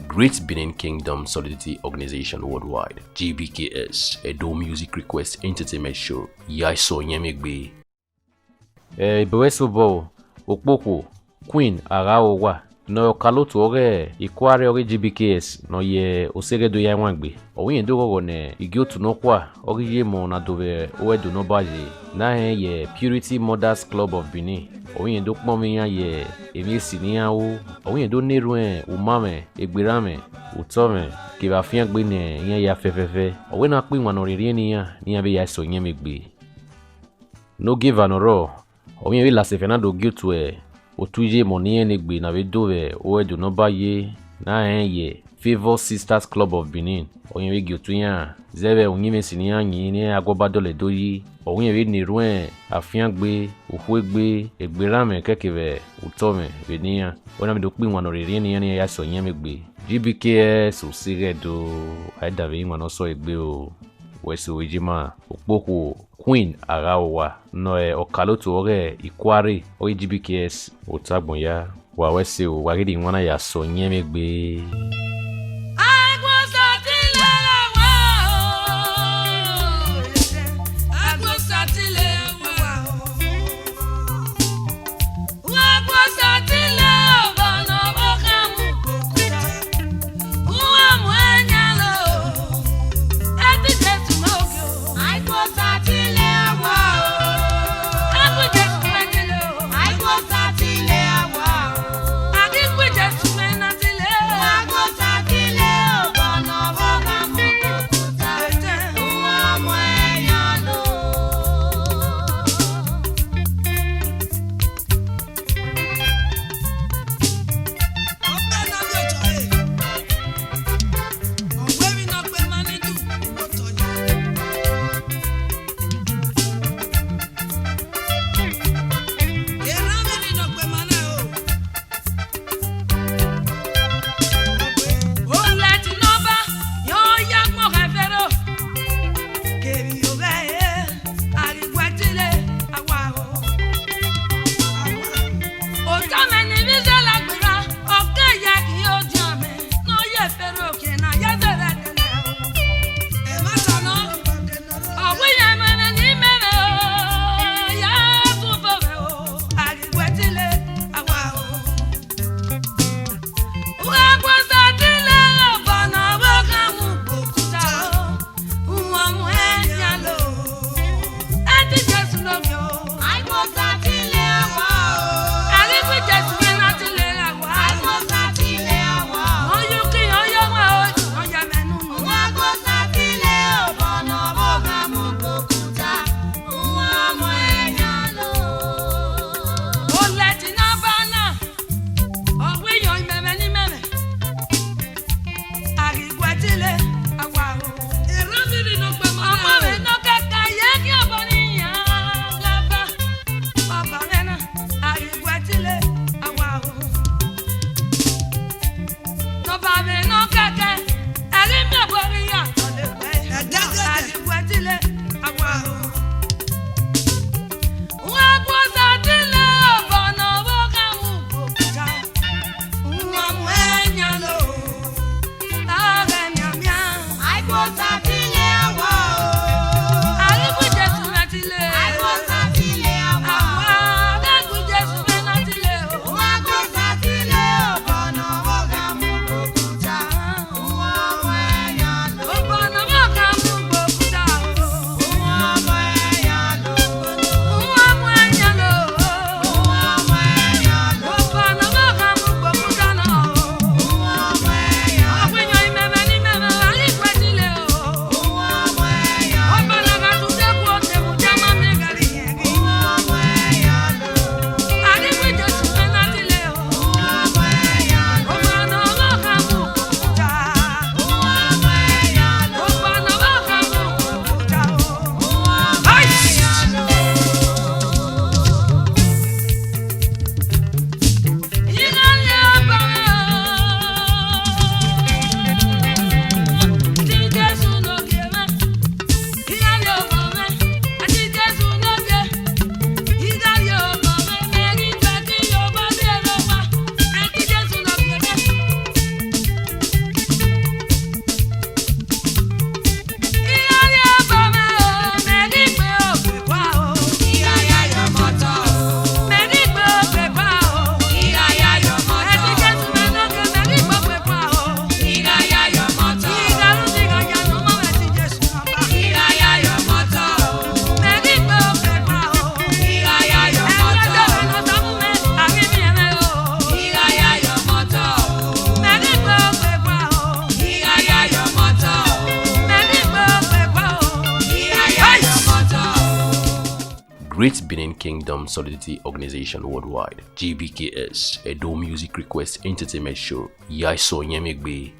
Great Benin Kingdom Solidarity Organization Worldwide, GBKS, Edo Music Request Entertainment Show, Yaiso Nyemegbe. Ibewesobo, Okpoko, Queen, Araowa, no kalotu ore, Ikware ore GBKS, no ye oseredo ya nwangbe. Owi ndoro ne igiotu no kwa, oriye mo na dove oedo no baje. Na ye Purity Mothers Club of Benin. Owi ndo kpomiya ye emisi niyawo. Owi ndo neruen umame, egbirame, utome, kiba fiangbe ne yen ya fefefe. Owi na kpi wan oriri niya be ya so nyemegbe. No give anoro. Owi wi la se Fernando giotu otuje monien negbe na be dove oedo no baye. Na ye Favor Sisters Club of Benin. Oyin we giotu ya zebe onyime sinia nyi ni agobadole doyi. Oyin we niruen afiangbe ofuegbe egberame kekebe utome benia. Ona mi do pin wan oriri ni ya so nyemegbe. GBKS osiredo aidave wan so egbe o. Weso ejima Okpoko Queen Araowa no okalotu ore Ikware o GBKS otagbon ya wa wese o wa gidi wan ya so nyemegbe. I Great Benin Kingdom Solidarity Organization Worldwide, GBKS, Edo Music Request Entertainment Show, Yaiso Nyemegbe.